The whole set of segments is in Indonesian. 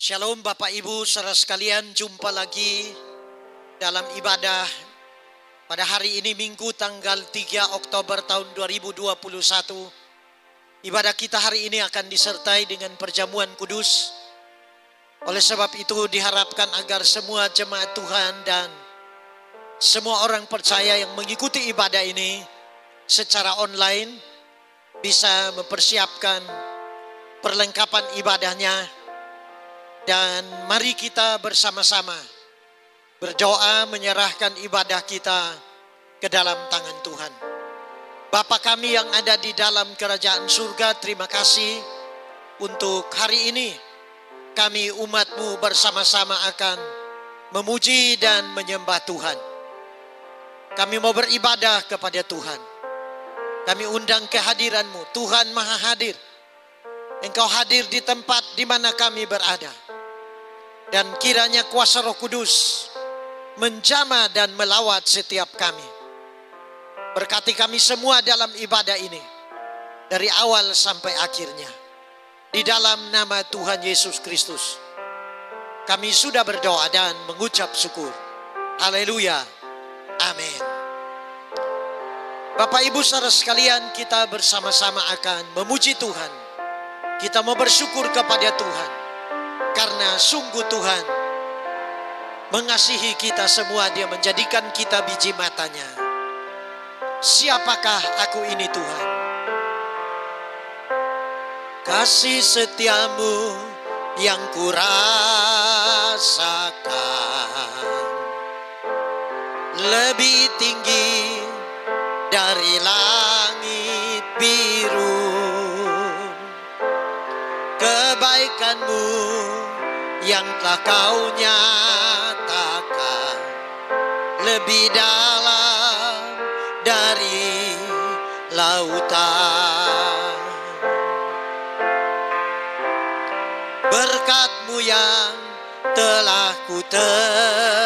Shalom Bapak Ibu saudara sekalian, jumpa lagi dalam ibadah pada hari ini Minggu tanggal 3 Oktober tahun 2021. Ibadah kita hari ini akan disertai dengan perjamuan kudus. Oleh sebab itu diharapkan agar semua jemaat Tuhan dan semua orang percaya yang mengikuti ibadah ini secara online bisa mempersiapkan perlengkapan ibadahnya. Dan mari kita bersama-sama berdoa menyerahkan ibadah kita ke dalam tangan Tuhan. Bapa kami yang ada di dalam kerajaan surga, terima kasih untuk hari ini kami umat-Mu bersama-sama akan memuji dan menyembah Tuhan. Kami mau beribadah kepada Tuhan. Kami undang kehadiran-Mu, Tuhan Maha Hadir. Engkau hadir di tempat di mana kami berada. Dan kiranya kuasa Roh Kudus menjamah dan melawat setiap kami. Berkati kami semua dalam ibadah ini, dari awal sampai akhirnya. Di dalam nama Tuhan Yesus Kristus, kami sudah berdoa dan mengucap syukur. Haleluya. Amin. Bapak Ibu saudara sekalian, kita bersama-sama akan memuji Tuhan. Kita mau bersyukur kepada Tuhan. Karena sungguh Tuhan mengasihi kita semua. Dia menjadikan kita biji matanya. Siapakah aku ini Tuhan? Kasih setiamu yang kurasakan lebih tinggi dari langit biru. Kebaikanmu yang telah kau nyatakan lebih dalam dari lautan. Berkat-Mu yang telah ku terima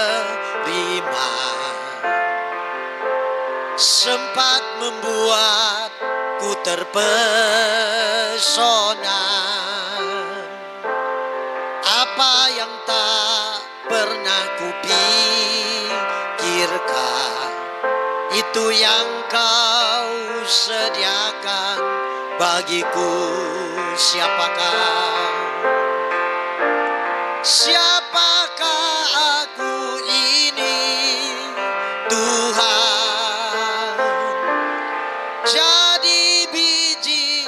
sempat membuatku terpesona. Apa yang tak pernah kupikirkan, itu yang Kau sediakan bagiku. Siapakah aku ini Tuhan? Jadi biji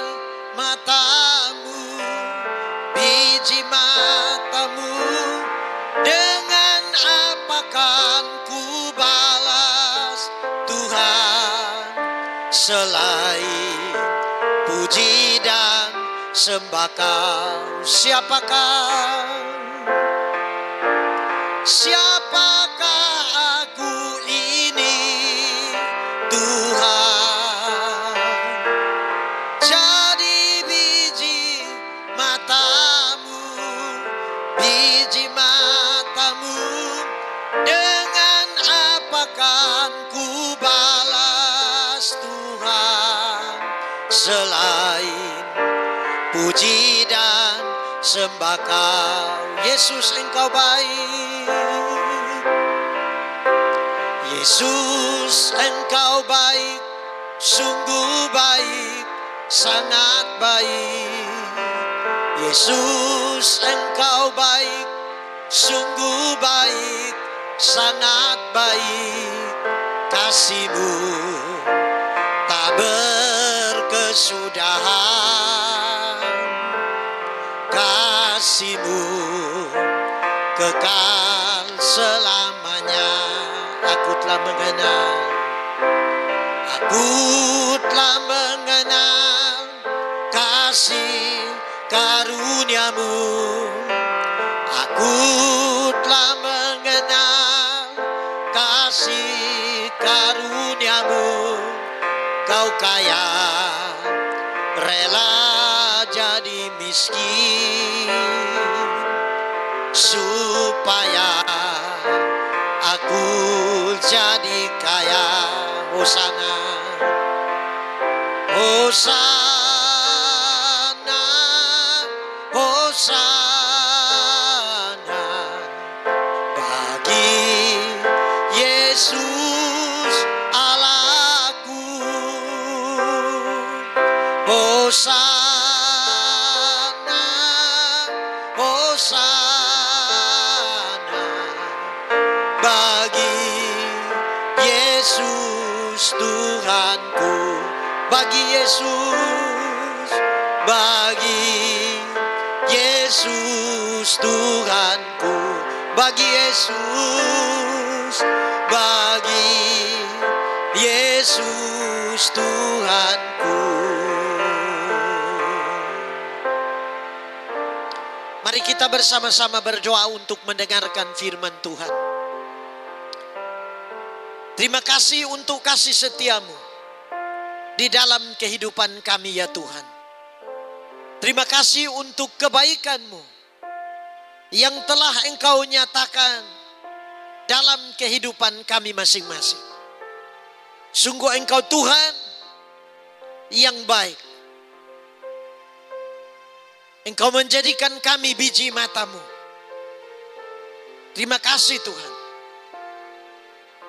mata-Mu, biji mata-Mu. Dengan apa kan ku balas Tuhan, selain puji dan sembah Kau? Siapakah aku ini Tuhan? Jadi biji mata-Mu, biji mata-Mu. Dengan apa kan ku balas Tuhan, selain puji dan sembah Kau? Yesus, Engkau baik. Yesus, Engkau baik, sungguh baik, sangat baik. Yesus, Engkau baik, sungguh baik, sangat baik. Kasih-Mu tak berkesudahan, kasih-Mu kekal selamanya. Aku telah mengenal kasih karunia-Mu. Aku telah mengenal kasih karunia-Mu. Kau kaya, rela jadi miskin supaya aku jadi kaya. Hosana, Hosana, Hosana. Hosana bagi Yesus Tuhanku, bagi Yesus, bagi Yesus Tuhanku, bagi Yesus, bagi Yesus Tuhanku. Mari kita bersama-sama berdoa untuk mendengarkan firman Tuhan. Terima kasih untuk kasih setiamu di dalam kehidupan kami ya Tuhan. Terima kasih untuk kebaikanmu yang telah Engkau nyatakan dalam kehidupan kami masing-masing. Sungguh Engkau Tuhan yang baik. Engkau menjadikan kami biji matamu. Terima kasih Tuhan.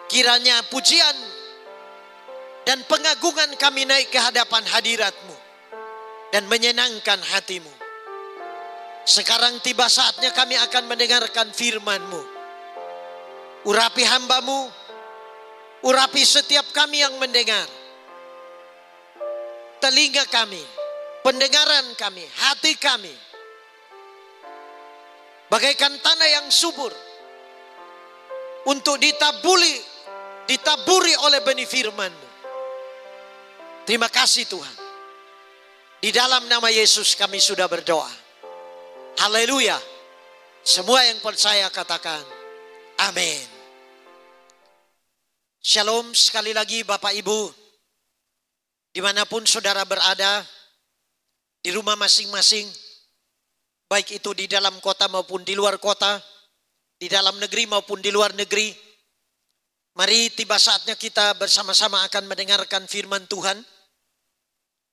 Kiranya pujian dan pengagungan kami naik ke hadapan hadirat-Mu dan menyenangkan hati-Mu. Sekarang tiba saatnya kami akan mendengarkan firman-Mu. Urapi hamba-Mu, urapi setiap kami yang mendengar. Telinga kami, pendengaran kami, hati kami, bagaikan tanah yang subur untuk ditaburi oleh benih firman-Mu. Terima kasih Tuhan. Di dalam nama Yesus kami sudah berdoa. Haleluya. Semua yang percaya katakan amin. Shalom sekali lagi Bapak Ibu. Dimanapun saudara berada, di rumah masing-masing, baik itu di dalam kota maupun di luar kota, di dalam negeri maupun di luar negeri. Mari tiba saatnya kita bersama-sama akan mendengarkan firman Tuhan.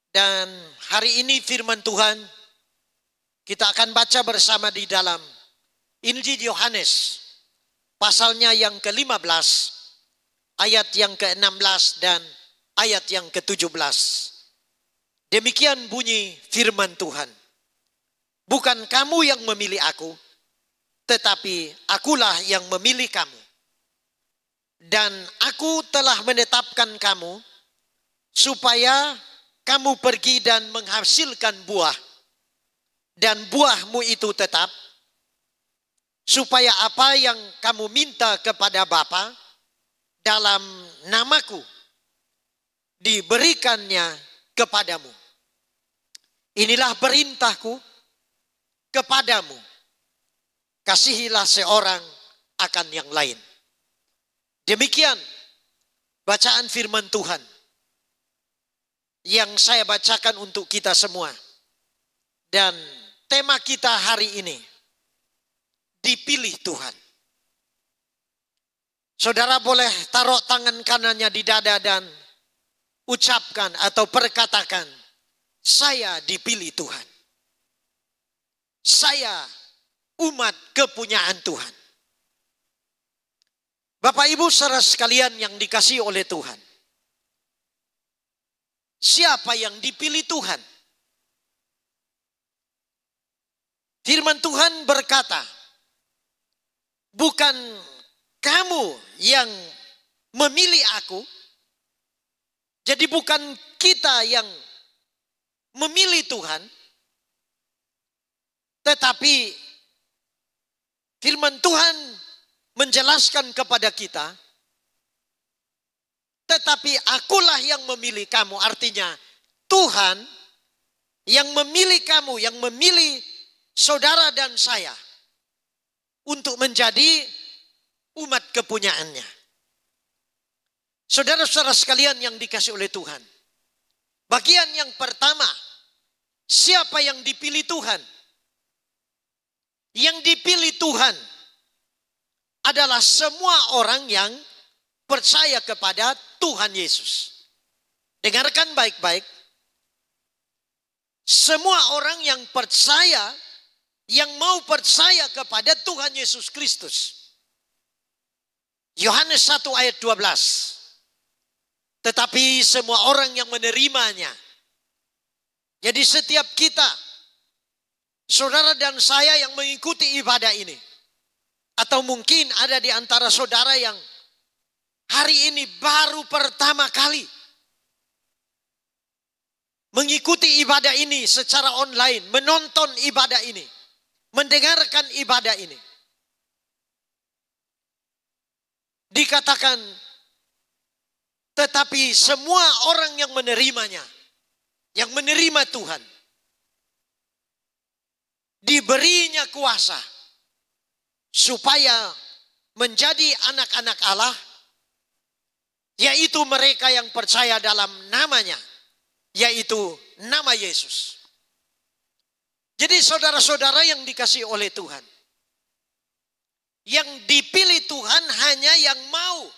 Dan hari ini firman Tuhan kita akan baca bersama di dalam Injil Yohanes pasalnya yang ke-15, ayat yang ke-16 dan ayat yang ke-17. Demikian bunyi firman Tuhan. Bukan kamu yang memilih aku, tetapi akulah yang memilih kamu. Dan aku telah menetapkan kamu supaya kamu pergi dan menghasilkan buah. Dan buahmu itu tetap, supaya apa yang kamu minta kepada Bapa dalam namaku diberikannya kepadamu. Inilah perintahku kepadamu. Kasihilah seorang akan yang lain. Demikian bacaan firman Tuhan yang saya bacakan untuk kita semua. Dan tema kita hari ini, dipilih Tuhan. Saudara boleh taruh tangan kanannya di dada dan ucapkan atau perkatakan, saya dipilih Tuhan. Saya umat kepunyaan Tuhan. Bapak Ibu saudara sekalian yang dikasihi oleh Tuhan. Siapa yang dipilih Tuhan? Firman Tuhan berkata, bukan kamu yang memilih aku. Jadi bukan kita yang memilih Tuhan. Tetapi firman Tuhan menjelaskan kepada kita, tetapi akulah yang memilih kamu. Artinya Tuhan yang memilih kamu, yang memilih saudara dan saya untuk menjadi umat kepunyaannya. Saudara-saudara sekalian yang dikasihi oleh Tuhan. Bagian yang pertama, siapa yang dipilih Tuhan? Yang dipilih Tuhan adalah semua orang yang percaya kepada Tuhan Yesus. Dengarkan baik-baik. Semua orang yang percaya, yang mau percaya kepada Tuhan Yesus Kristus. Yohanes 1 ayat 12. Tetapi semua orang yang menerimanya. Jadi setiap kita saudara dan saya yang mengikuti ibadah ini. Atau mungkin ada di antara saudara yang hari ini baru pertama kali mengikuti ibadah ini secara online, menonton ibadah ini, mendengarkan ibadah ini. Dikatakan, tetapi semua orang yang menerimanya, yang menerima Tuhan, diberinya kuasa supaya menjadi anak-anak Allah, yaitu mereka yang percaya dalam namanya, yaitu nama Yesus. Jadi saudara-saudara yang dikasihi oleh Tuhan, yang dipilih Tuhan hanya yang mau,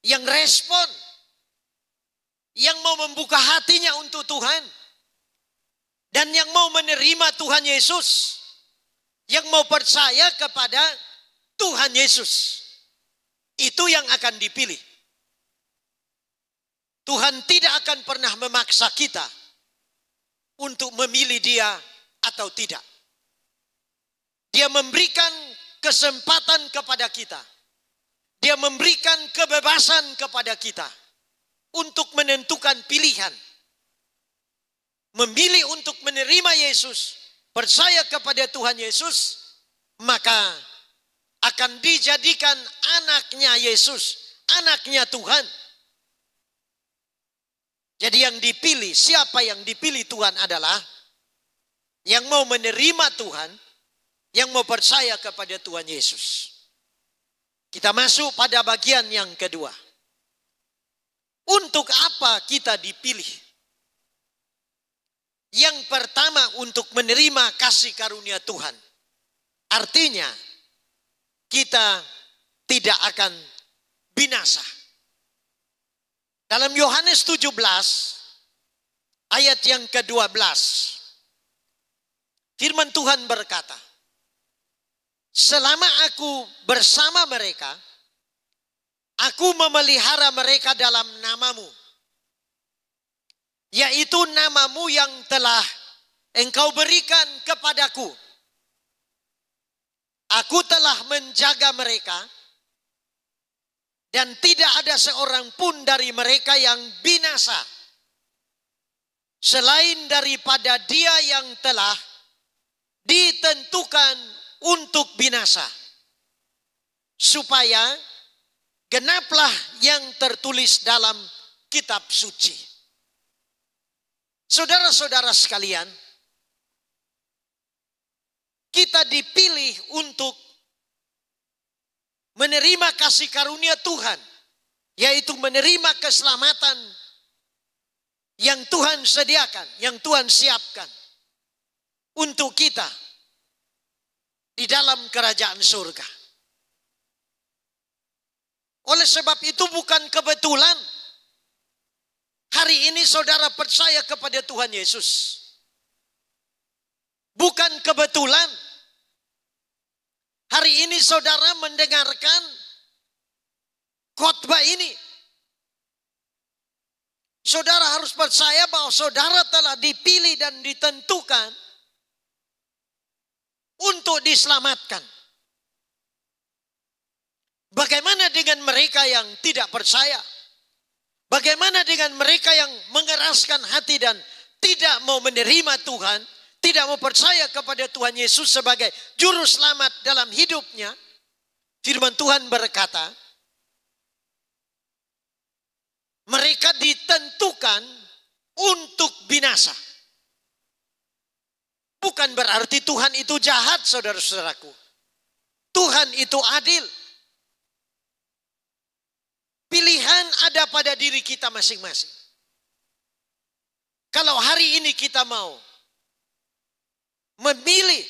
yang respon, yang mau membuka hatinya untuk Tuhan, dan yang mau menerima Tuhan Yesus, yang mau percaya kepada Tuhan Yesus. Itu yang akan dipilih. Tuhan tidak akan pernah memaksa kita untuk memilih Dia atau tidak. Dia memberikan kesempatan kepada kita. Dia memberikan kebebasan kepada kita untuk menentukan pilihan. Memilih untuk menerima Yesus, percaya kepada Tuhan Yesus, maka akan dijadikan anaknya Yesus, anaknya Tuhan. Jadi yang dipilih, siapa yang dipilih Tuhan adalah yang mau menerima Tuhan, yang mau percaya kepada Tuhan Yesus. Kita masuk pada bagian yang kedua. Untuk apa kita dipilih? Yang pertama, untuk menerima kasih karunia Tuhan. Artinya, kita tidak akan binasa. Dalam Yohanes 17 ayat yang ke-12, firman Tuhan berkata, selama aku bersama mereka, aku memelihara mereka dalam namamu, yaitu namamu yang telah engkau berikan kepadaku. Aku telah menjaga mereka, dan tidak ada seorang pun dari mereka yang binasa, selain daripada dia yang telah ditentukan untuk binasa, supaya genaplah yang tertulis dalam kitab suci. Saudara-saudara sekalian, kita dipilih untuk menerima kasih karunia Tuhan, yaitu menerima keselamatan yang Tuhan sediakan, yang Tuhan siapkan untuk kita di dalam kerajaan surga. Oleh sebab itu bukan kebetulan hari ini saudara percaya kepada Tuhan Yesus. Bukan kebetulan hari ini saudara mendengarkan khotbah ini. Saudara harus percaya bahwa saudara telah dipilih dan ditentukan untuk diselamatkan. Bagaimana dengan mereka yang tidak percaya? Bagaimana dengan mereka yang mengeraskan hati dan tidak mau menerima Tuhan, tidak mau percaya kepada Tuhan Yesus sebagai juru selamat dalam hidupnya? Firman Tuhan berkata, mereka ditentukan untuk binasa. Bukan berarti Tuhan itu jahat, saudara-saudaraku. Tuhan itu adil. Pilihan ada pada diri kita masing-masing. Kalau hari ini kita mau memilih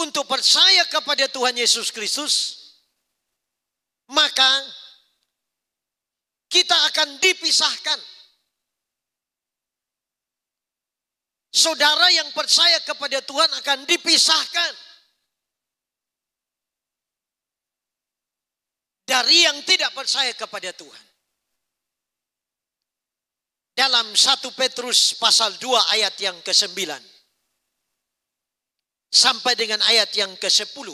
untuk percaya kepada Tuhan Yesus Kristus, maka kita akan dipisahkan. Saudara yang percaya kepada Tuhan akan dipisahkan dari yang tidak percaya kepada Tuhan. Dalam 1 Petrus pasal 2 ayat yang ke-9. sampai dengan ayat yang ke-10.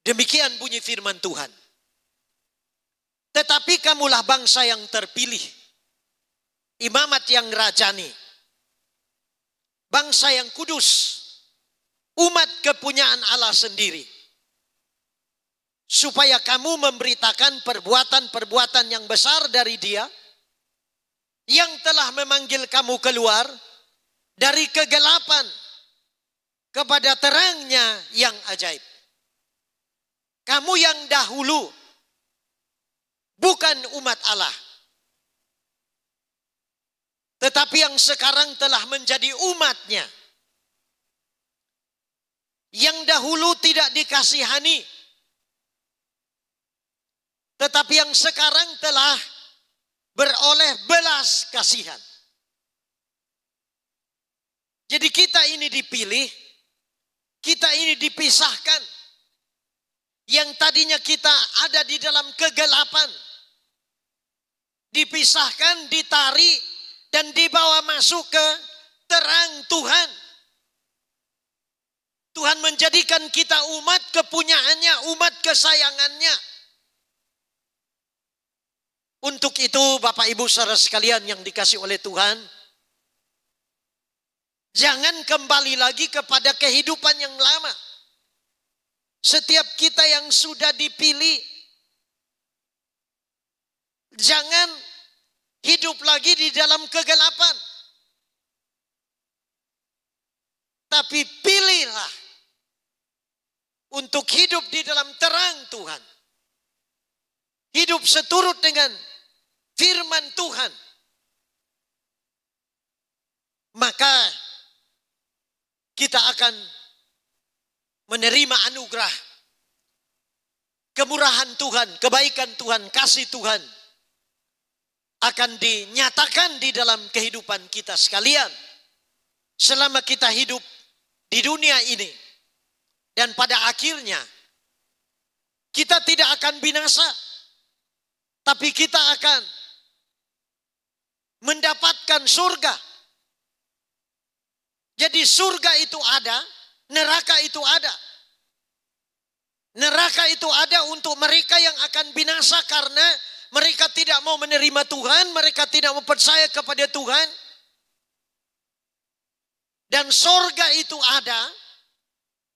Demikian bunyi firman Tuhan. Tetapi kamulah bangsa yang terpilih, imamat yang rajani, bangsa yang kudus, umat kepunyaan Allah sendiri, supaya kamu memberitakan perbuatan-perbuatan yang besar dari Dia yang telah memanggil kamu keluar dari kegelapan kepada terangnya yang ajaib. Kamu yang dahulu bukan umat Allah, tetapi yang sekarang telah menjadi umatnya. Yang dahulu tidak dikasihani, tetapi yang sekarang telah beroleh belas kasihan. Jadi kita ini dipilih, kita ini dipisahkan. Yang tadinya kita ada di dalam kegelapan, dipisahkan, ditarik, dan dibawa masuk ke terang Tuhan. Tuhan menjadikan kita umat kepunyaannya, umat kesayangannya. Untuk itu Bapak Ibu saudara sekalian yang dikasih oleh Tuhan, jangan kembali lagi kepada kehidupan yang lama. Setiap kita yang sudah dipilih, jangan hidup lagi di dalam kegelapan. Tapi pilihlah untuk hidup di dalam terang Tuhan. Hidup seturut dengan firman Tuhan. Maka kita akan menerima anugerah, kemurahan Tuhan, kebaikan Tuhan, kasih Tuhan akan dinyatakan di dalam kehidupan kita sekalian selama kita hidup di dunia ini. Dan pada akhirnya kita tidak akan binasa, tapi kita akan mendapatkan surga. Jadi surga itu ada, neraka itu ada. Neraka itu ada untuk mereka yang akan binasa karena mereka tidak mau menerima Tuhan, mereka tidak mau percaya kepada Tuhan. Dan surga itu ada,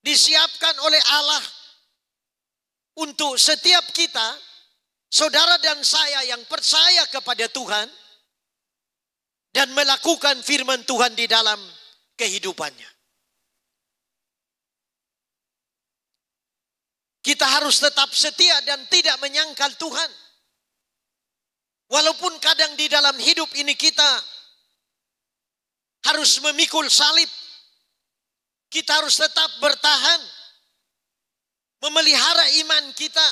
disiapkan oleh Allah untuk setiap kita, saudara dan saya yang percaya kepada Tuhan dan melakukan firman Tuhan di dalam kehidupannya. Kita harus tetap setia dan tidak menyangkal Tuhan. Walaupun kadang di dalam hidup ini kita harus memikul salib, kita harus tetap bertahan, memelihara iman kita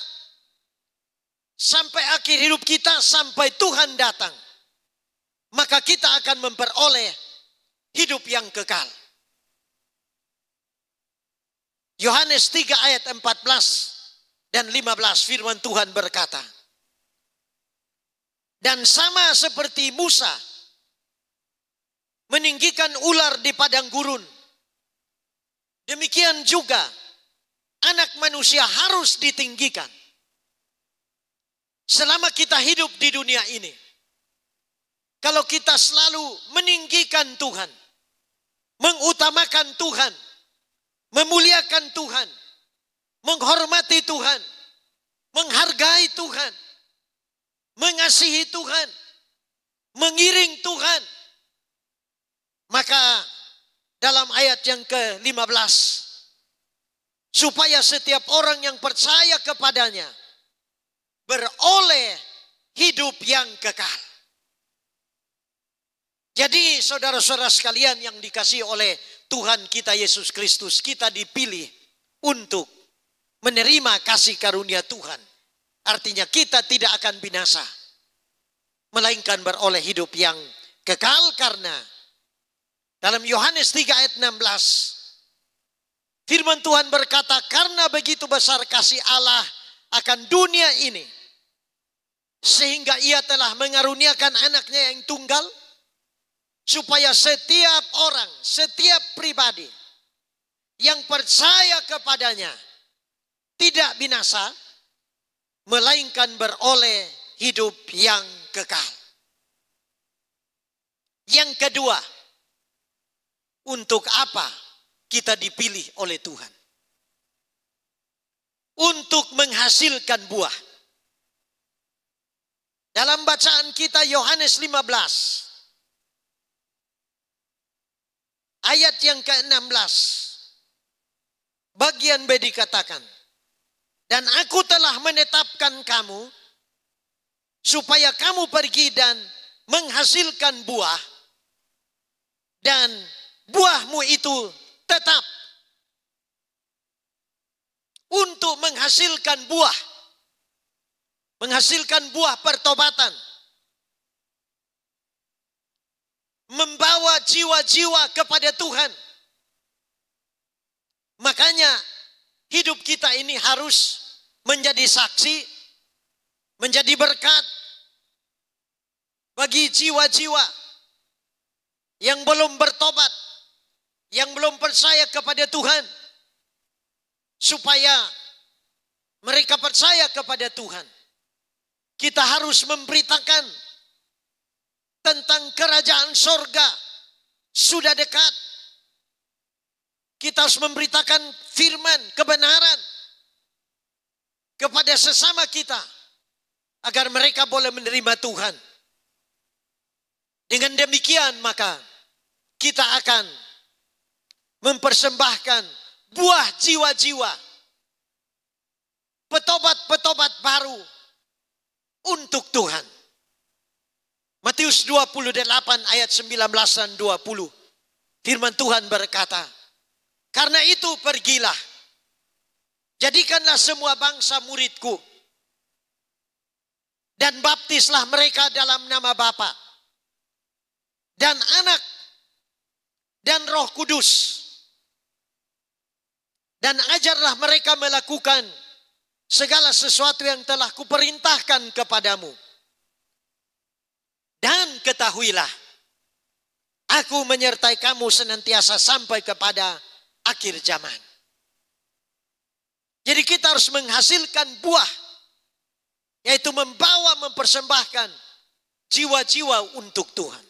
sampai akhir hidup kita, sampai Tuhan datang. Maka kita akan memperoleh hidup yang kekal. Yohanes 3 ayat 14 dan 15 firman Tuhan berkata, dan sama seperti Musa meninggikan ular di padang gurun, demikian juga anak manusia harus ditinggikan. Selama kita hidup di dunia ini, kalau kita selalu meninggikan Tuhan, mengutamakan Tuhan, memuliakan Tuhan, menghormati Tuhan, menghargai Tuhan, mengasihi Tuhan, mengiring Tuhan, maka dalam ayat yang ke-15, supaya setiap orang yang percaya kepadanya beroleh hidup yang kekal. Jadi saudara-saudara sekalian yang dikasihi oleh Tuhan kita Yesus Kristus, kita dipilih untuk menerima kasih karunia Tuhan. Artinya kita tidak akan binasa, melainkan beroleh hidup yang kekal, karena dalam Yohanes 3 ayat 16 firman Tuhan berkata, karena begitu besar kasih Allah akan dunia ini, sehingga ia telah mengaruniakan anaknya yang tunggal, supaya setiap orang, setiap pribadi yang percaya kepadanya tidak binasa, melainkan beroleh hidup yang kekal. Yang kedua, untuk apa kita dipilih oleh Tuhan? Untuk menghasilkan buah. Dalam bacaan kita Yohanes 15 ayat yang ke-16 bagian B dikatakan, dan aku telah menetapkan kamu supaya kamu pergi dan menghasilkan buah, dan buahmu itu tetap. Untuk menghasilkan buah pertobatan, membawa jiwa-jiwa kepada Tuhan. Makanya hidup kita ini harus menjadi saksi, menjadi berkat bagi jiwa-jiwa yang belum bertobat, yang belum percaya kepada Tuhan, supaya mereka percaya kepada Tuhan. Kita harus memberitakan tentang kerajaan sorga sudah dekat. Kita harus memberitakan firman kebenaran kepada sesama kita agar mereka boleh menerima Tuhan. Dengan demikian maka kita akan mempersembahkan buah jiwa-jiwa, petobat-petobat baru untuk Tuhan. Matius 28 ayat 19 dan 20. Firman Tuhan berkata, karena itu pergilah, jadikanlah semua bangsa muridku, dan baptislah mereka dalam nama Bapa dan Anak dan Roh Kudus, dan ajarlah mereka melakukan segala sesuatu yang telah kuperintahkan kepadamu. Dan ketahuilah, aku menyertai kamu senantiasa sampai kepada akhir zaman. Jadi kita harus menghasilkan buah, yaitu mempersembahkan jiwa-jiwa untuk Tuhan.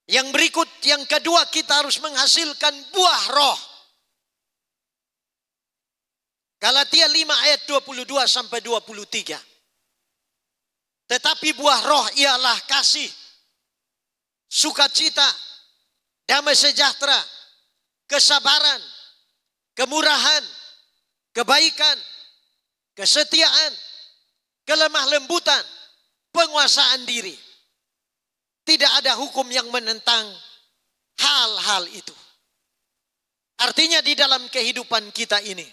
Yang berikut, yang kedua, kita harus menghasilkan buah roh. Galatia 5 ayat 22 sampai 23. Tetapi buah roh ialah kasih, sukacita, damai sejahtera, kesabaran, kemurahan, kebaikan, kesetiaan, kelemah lembutan, penguasaan diri. Tidak ada hukum yang menentang hal-hal itu. Artinya di dalam kehidupan kita ini,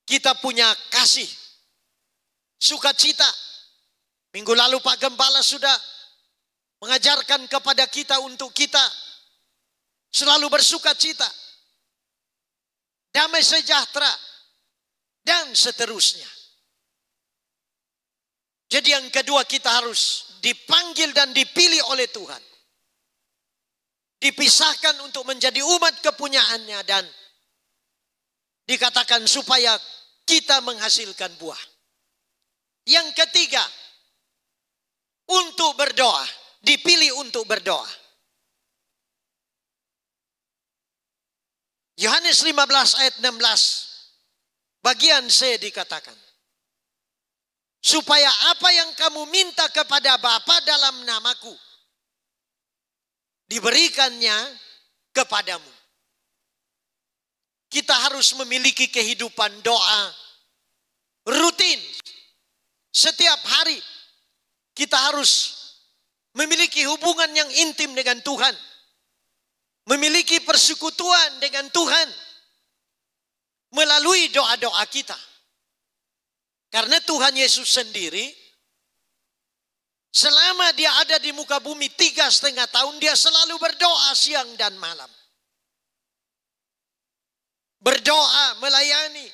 kita punya kasih, sukacita. Minggu lalu Pak Gembala sudah mengajarkan kepada kita untuk kita selalu bersukacita, damai sejahtera, dan seterusnya. Jadi yang kedua, kita harus dipanggil dan dipilih oleh Tuhan, dipisahkan untuk menjadi umat kepunyaannya, dan dikatakan supaya kita menghasilkan buah. Yang ketiga, untuk berdoa, dipilih untuk berdoa. Yohanes 15 ayat 16 bagian C dikatakan, supaya apa yang kamu minta kepada Bapa dalam namaku, diberikannya kepadamu. Kita harus memiliki kehidupan doa rutin. Setiap hari kita harus memiliki hubungan yang intim dengan Tuhan, memiliki persekutuan dengan Tuhan melalui doa-doa kita. Karena Tuhan Yesus sendiri, selama dia ada di muka bumi 3,5 tahun, dia selalu berdoa siang dan malam. Berdoa, melayani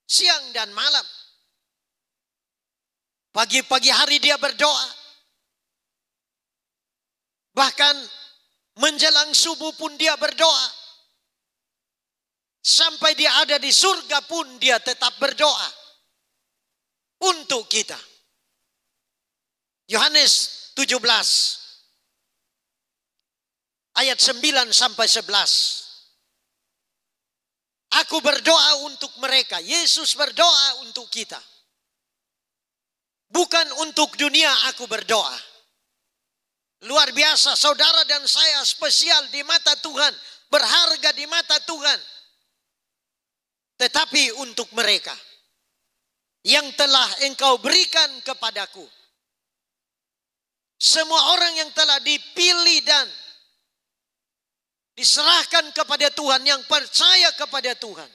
siang dan malam. Pagi-pagi hari dia berdoa, Bahkan menjelang subuh pun dia berdoa. Sampai dia ada di surga pun dia tetap berdoa untuk kita. Yohanes 17 ayat 9 sampai 11. Aku berdoa untuk mereka. Yesus berdoa untuk kita. Bukan untuk dunia aku berdoa. Luar biasa, saudara dan saya spesial di mata Tuhan. Berharga di mata Tuhan. Tetapi untuk mereka yang telah engkau berikan kepadaku. Semua orang yang telah dipilih dan diserahkan kepada Tuhan, yang percaya kepada Tuhan.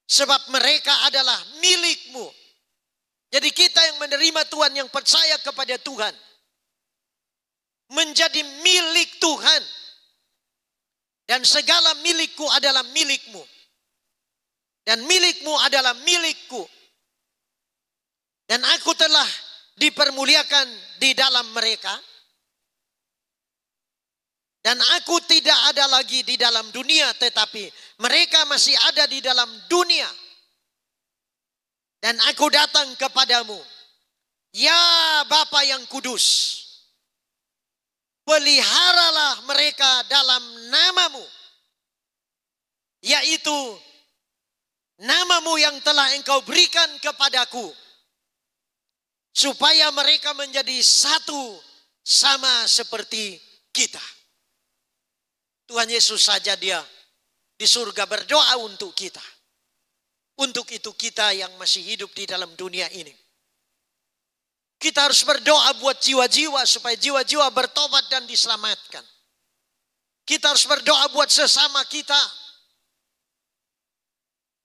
Sebab mereka adalah milikmu. Jadi kita yang menerima Tuhan, yang percaya kepada Tuhan, menjadi milik Tuhan. Dan segala milikku adalah milikmu. Dan milikmu adalah milikku. Dan aku telah dipermuliakan di dalam mereka. Dan aku tidak ada lagi di dalam dunia, tetapi mereka masih ada di dalam dunia. Dan aku datang kepadamu. Ya Bapa yang kudus, peliharalah mereka dalam namamu. Yaitu namamu yang telah engkau berikan kepadaku. Supaya mereka menjadi satu sama seperti kita. Tuhan Yesus saja dia di surga berdoa untuk kita. Untuk itu kita yang masih hidup di dalam dunia ini. Kita harus berdoa buat jiwa-jiwa supaya jiwa-jiwa bertobat dan diselamatkan. Kita harus berdoa buat sesama kita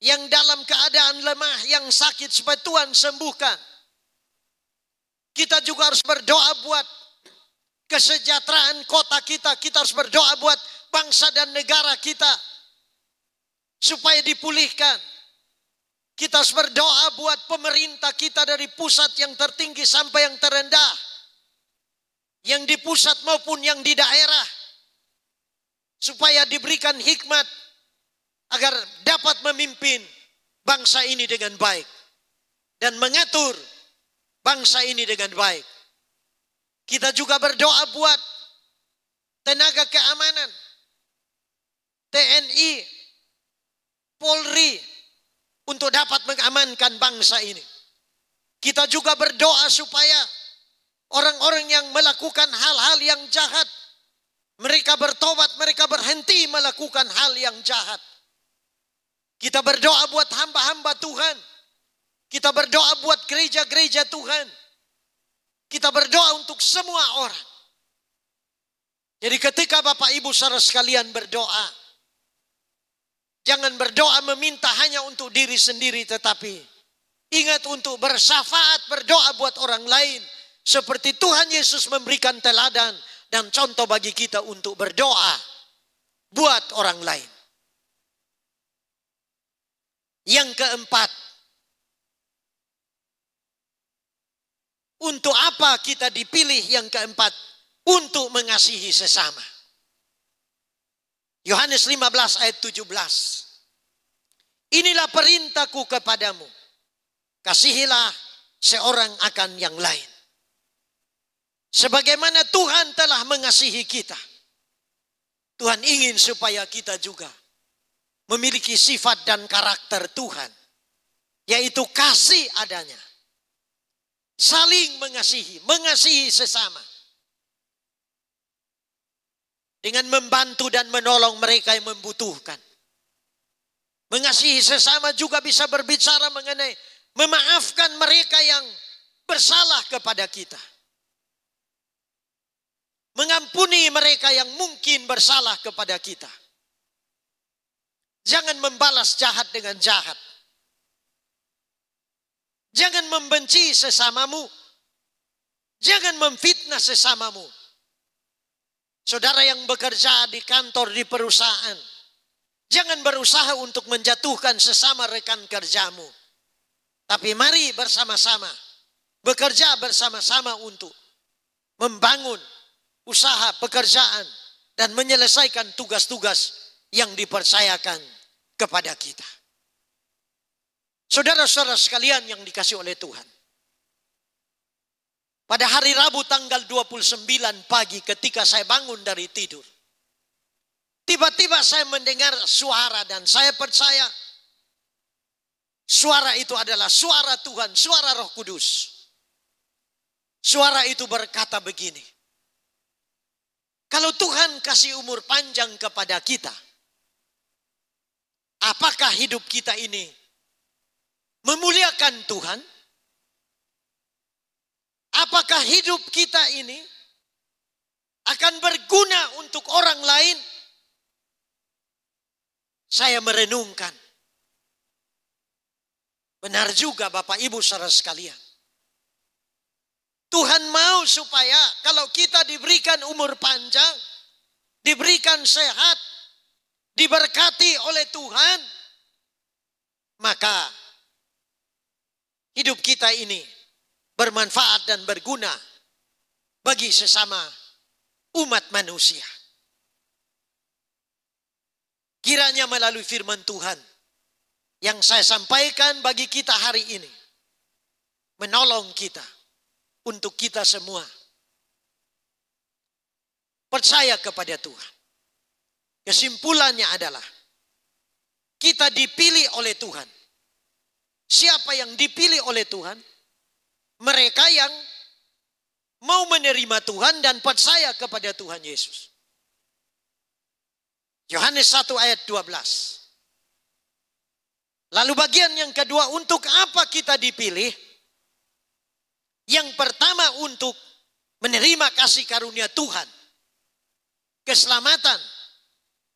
yang dalam keadaan lemah, yang sakit supaya Tuhan sembuhkan. Kita juga harus berdoa buat kesejahteraan kota kita. Kita harus berdoa buat bangsa dan negara kita supaya dipulihkan. Kita harus berdoa buat pemerintah kita dari pusat yang tertinggi sampai yang terendah. Yang di pusat maupun yang di daerah. Supaya diberikan hikmat agar dapat memimpin bangsa ini dengan baik. Dan mengatur bangsa ini dengan baik. Kita juga berdoa buat tenaga keamanan. TNI, Polri, untuk dapat mengamankan bangsa ini. Kita juga berdoa supaya orang-orang yang melakukan hal-hal yang jahat, mereka bertobat, mereka berhenti melakukan hal yang jahat. Kita berdoa buat hamba-hamba Tuhan. Kita berdoa buat gereja-gereja Tuhan. Kita berdoa untuk semua orang. Jadi ketika Bapak Ibu saudara sekalian berdoa, jangan berdoa meminta hanya untuk diri sendiri, tetapi ingat untuk bersyafaat, berdoa buat orang lain. Seperti Tuhan Yesus memberikan teladan dan contoh bagi kita untuk berdoa buat orang lain. Yang keempat, untuk apa kita dipilih? Yang keempat, untuk mengasihi sesama. Yohanes 15 ayat 17. Inilah perintahku kepadamu. Kasihilah seorang akan yang lain. Sebagaimana Tuhan telah mengasihi kita. Tuhan ingin supaya kita juga memiliki sifat dan karakter Tuhan. Yaitu kasih adanya. Saling mengasihi, mengasihi sesama. Dengan membantu dan menolong mereka yang membutuhkan. Mengasihi sesama juga bisa berbicara mengenai memaafkan mereka yang bersalah kepada kita. Mengampuni mereka yang mungkin bersalah kepada kita. Jangan membalas jahat dengan jahat. Jangan membenci sesamamu. Jangan memfitnah sesamamu. Saudara yang bekerja di kantor, di perusahaan, jangan berusaha untuk menjatuhkan sesama rekan kerjamu. Tapi mari bersama-sama, bekerja bersama-sama untuk membangun usaha, pekerjaan, dan menyelesaikan tugas-tugas yang dipercayakan kepada kita. Saudara-saudara sekalian yang dikasihi oleh Tuhan. Pada hari Rabu tanggal 29 pagi ketika saya bangun dari tidur, tiba-tiba saya mendengar suara dan saya percaya suara itu adalah suara Tuhan, suara Roh Kudus. Suara itu berkata begini, kalau Tuhan kasih umur panjang kepada kita, apakah hidup kita ini memuliakan Tuhan? Apakah hidup kita ini akan berguna untuk orang lain? Saya merenungkan. Benar juga Bapak Ibu saudara sekalian. Tuhan mau supaya kalau kita diberikan umur panjang, diberikan sehat, diberkati oleh Tuhan, maka hidup kita ini bermanfaat dan berguna bagi sesama umat manusia. Kiranya melalui firman Tuhan yang saya sampaikan bagi kita hari ini, menolong kita untuk kita semua percaya kepada Tuhan. Kesimpulannya adalah kita dipilih oleh Tuhan. Siapa yang dipilih oleh Tuhan? Mereka yang mau menerima Tuhan dan percaya kepada Tuhan Yesus. Yohanes 1 ayat 12. Lalu bagian yang kedua, untuk apa kita dipilih? Yang pertama untuk menerima kasih karunia Tuhan. Keselamatan.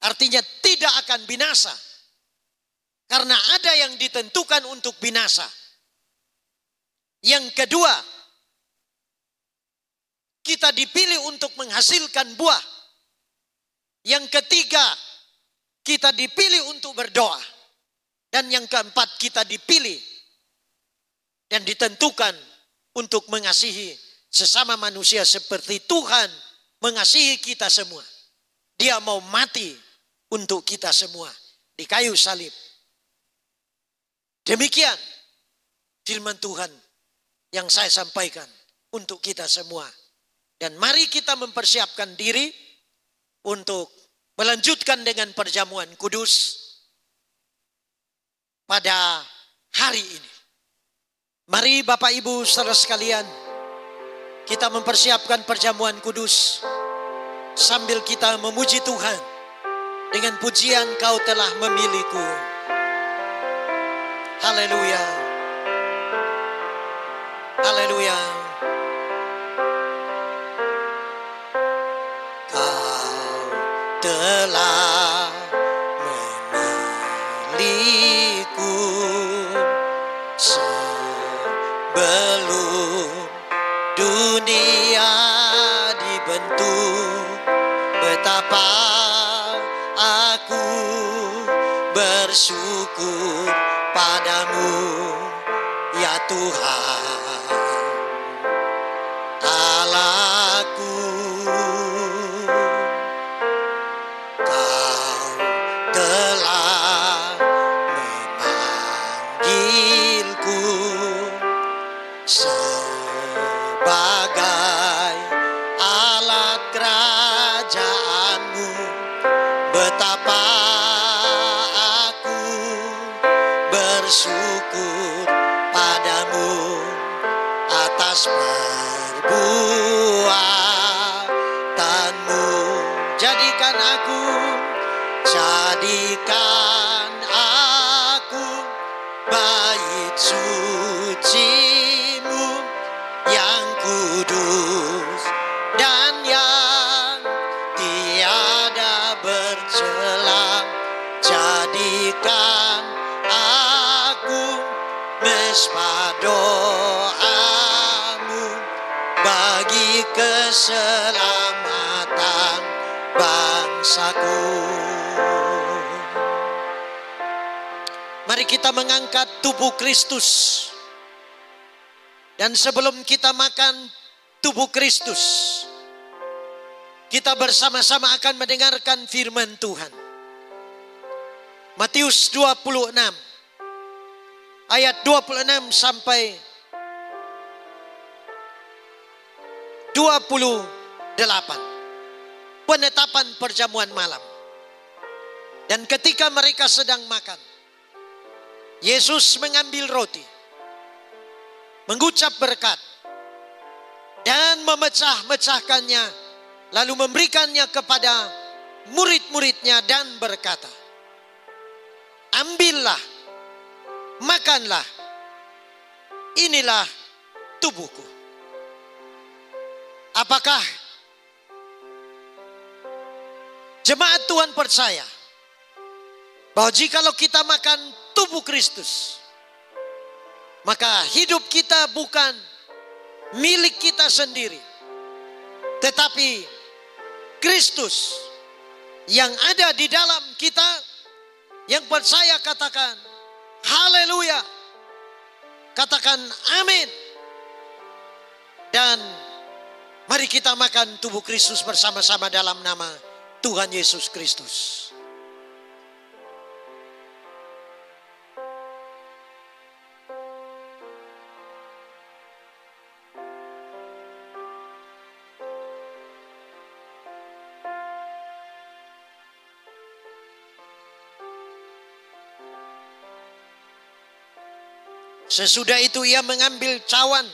Artinya tidak akan binasa. Karena ada yang ditentukan untuk binasa. Yang kedua, kita dipilih untuk menghasilkan buah. Yang ketiga, kita dipilih untuk berdoa. Dan yang keempat, kita dipilih dan ditentukan untuk mengasihi sesama manusia seperti Tuhan mengasihi kita semua. Dia mau mati untuk kita semua di kayu salib. Demikian firman Tuhan yang saya sampaikan untuk kita semua. Dan mari kita mempersiapkan diri untuk melanjutkan dengan perjamuan kudus pada hari ini. Mari Bapak Ibu saudara sekalian, kita mempersiapkan perjamuan kudus sambil kita memuji Tuhan dengan pujian Kau telah memilihku. Haleluya. Haleluya. Kau telah memilihku sebelum dunia dibentuk. Betapa aku bersyukur padamu ya Tuhan Allahku. Kau telah memanggilku sebagai alat kerajaanmu. Betapa aku bersyukur padamu atas perbuatanmu. Jadikan aku bait sucimu yang kudus dan yang tiada bercela. Jadikan aku mesbah doamu bagi keselamatan bangsaku. Mari kita mengangkat tubuh Kristus. Dan sebelum kita makan tubuh Kristus, kita bersama-sama akan mendengarkan firman Tuhan. Matius 26 ayat 26 sampai 28. Penetapan perjamuan malam. Dan ketika mereka sedang makan, Yesus mengambil roti, mengucap berkat, dan memecah-mecahkannya, lalu memberikannya kepada murid-muridnya dan berkata, ambillah, makanlah, inilah tubuhku. Apakah jemaat Tuhan percaya bahwa jikalau kita makan tubuh Kristus, maka hidup kita bukan milik kita sendiri, tetapi Kristus yang ada di dalam kita. Yang percaya katakan haleluya, katakan amin. Dan mari kita makan tubuh Kristus bersama-sama dalam nama Tuhan Yesus Kristus. Sesudah itu ia mengambil cawan,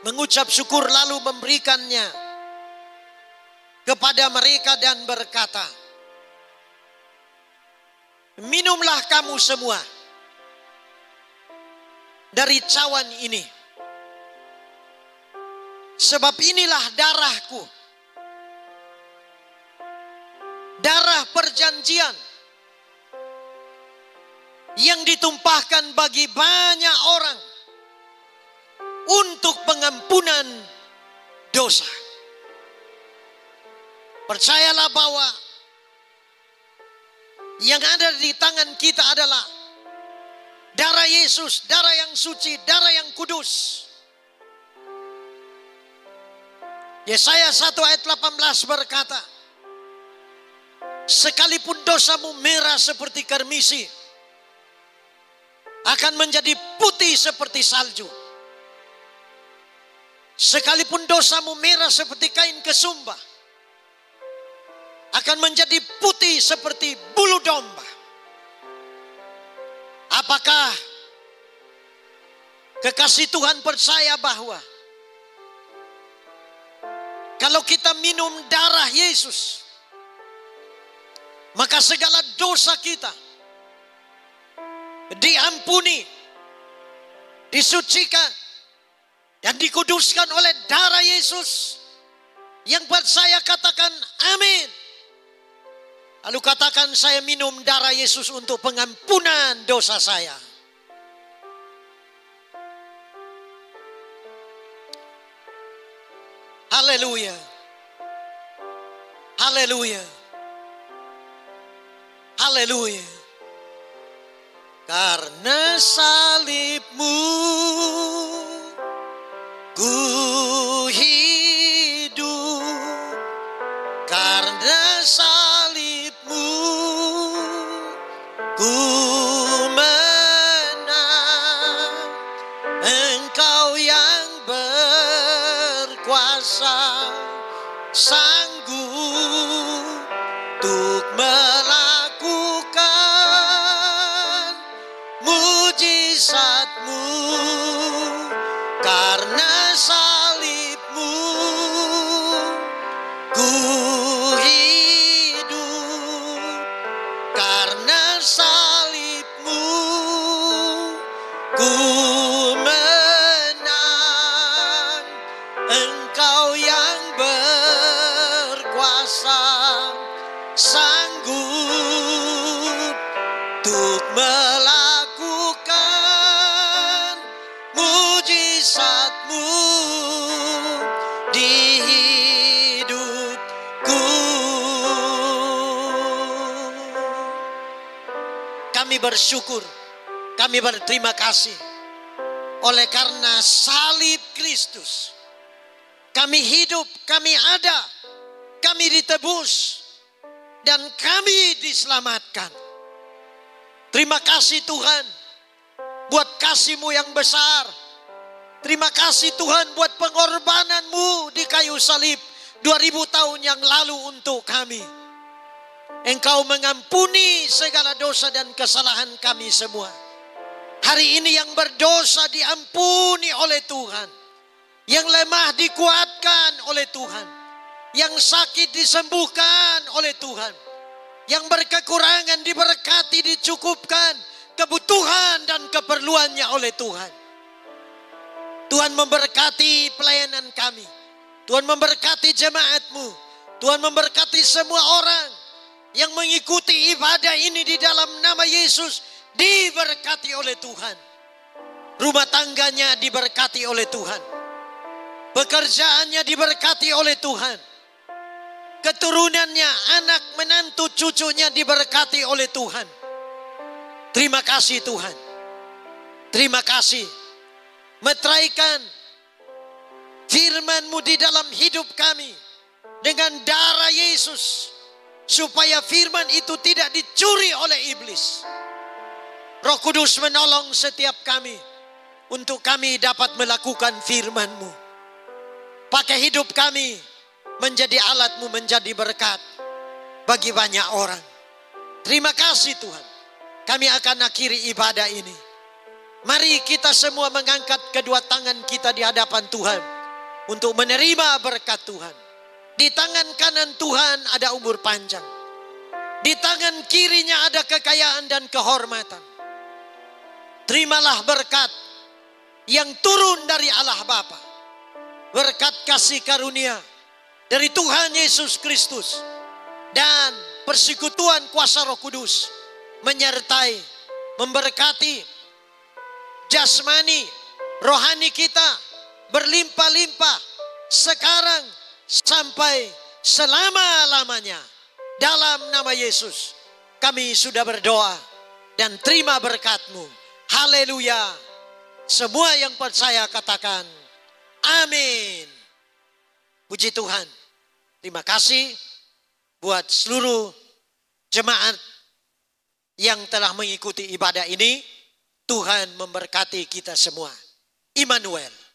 mengucap syukur lalu memberikannya kepada mereka dan berkata, minumlah kamu semua dari cawan ini, sebab inilah darahku, darah perjanjian yang ditumpahkan bagi banyak orang untuk pengampunan dosa. Percayalah bahwa yang ada di tangan kita adalah darah Yesus, darah yang suci, darah yang kudus. Yesaya 1 ayat 18 berkata, sekalipun dosamu merah seperti karmisi, akan menjadi putih seperti salju. Sekalipun dosamu merah seperti kain kesumba, akan menjadi putih seperti bulu domba. Apakah kekasih Tuhan percaya bahwa kalau kita minum darah Yesus, maka segala dosa kita diampuni, disucikan, dan dikuduskan oleh darah Yesus? Yang percaya katakan amin. Lalu katakan, saya minum darah Yesus untuk pengampunan dosa saya. Haleluya. Haleluya. Haleluya. Karena salibmu ku hidup, karena salibmu ku menang. Engkau yang berkuasa, sanggup untuk melakukan mujizatmu. Karena salibmu ku hidup, karena salibmu ku menang. Engkau yang berkuasa, sanggup untuk melakukan mujizatmu di hidupku. Kami bersyukur, kami berterima kasih oleh karena salib Kristus, kami hidup, kami ada, kami ditebus, dan kami diselamatkan. Terima kasih Tuhan buat kasih-Mu yang besar. Terima kasih Tuhan buat pengorbanan-Mu di kayu salib 2000 tahun yang lalu untuk kami. Engkau mengampuni segala dosa dan kesalahan kami semua. Hari ini yang berdosa diampuni oleh Tuhan. Yang lemah dikuatkan oleh Tuhan. Yang sakit disembuhkan oleh Tuhan. Yang berkekurangan diberkati, dicukupkan kebutuhan dan keperluannya oleh Tuhan. Tuhan memberkati pelayanan kami. Tuhan memberkati jemaat-Mu. Tuhan memberkati semua orang yang mengikuti ibadah ini di dalam nama Yesus, diberkati oleh Tuhan. Rumah tangganya diberkati oleh Tuhan. Pekerjaannya diberkati oleh Tuhan. Keturunannya, anak, menantu, cucunya diberkati oleh Tuhan. Terima kasih Tuhan. Terima kasih. Meteraikan firman-Mu di dalam hidup kami dengan darah Yesus, supaya firman itu tidak dicuri oleh iblis. Roh Kudus menolong setiap kami untuk kami dapat melakukan firman-Mu. Pakai hidup kami menjadi alat-Mu, menjadi berkat bagi banyak orang. Terima kasih Tuhan. Kami akan akhiri ibadah ini. Mari kita semua mengangkat kedua tangan kita di hadapan Tuhan untuk menerima berkat Tuhan. Di tangan kanan Tuhan ada umur panjang. Di tangan kirinya ada kekayaan dan kehormatan. Terimalah berkat yang turun dari Allah Bapa. Berkat kasih karunia dari Tuhan Yesus Kristus. Dan persekutuan kuasa Roh Kudus menyertai, memberkati jasmani, rohani kita berlimpah-limpah sekarang sampai selama-lamanya. Dalam nama Yesus kami sudah berdoa dan terima berkat-Mu. Haleluya. Semua yang percaya katakan amin. Puji Tuhan. Terima kasih buat seluruh jemaat yang telah mengikuti ibadah ini. Tuhan memberkati kita semua. Immanuel.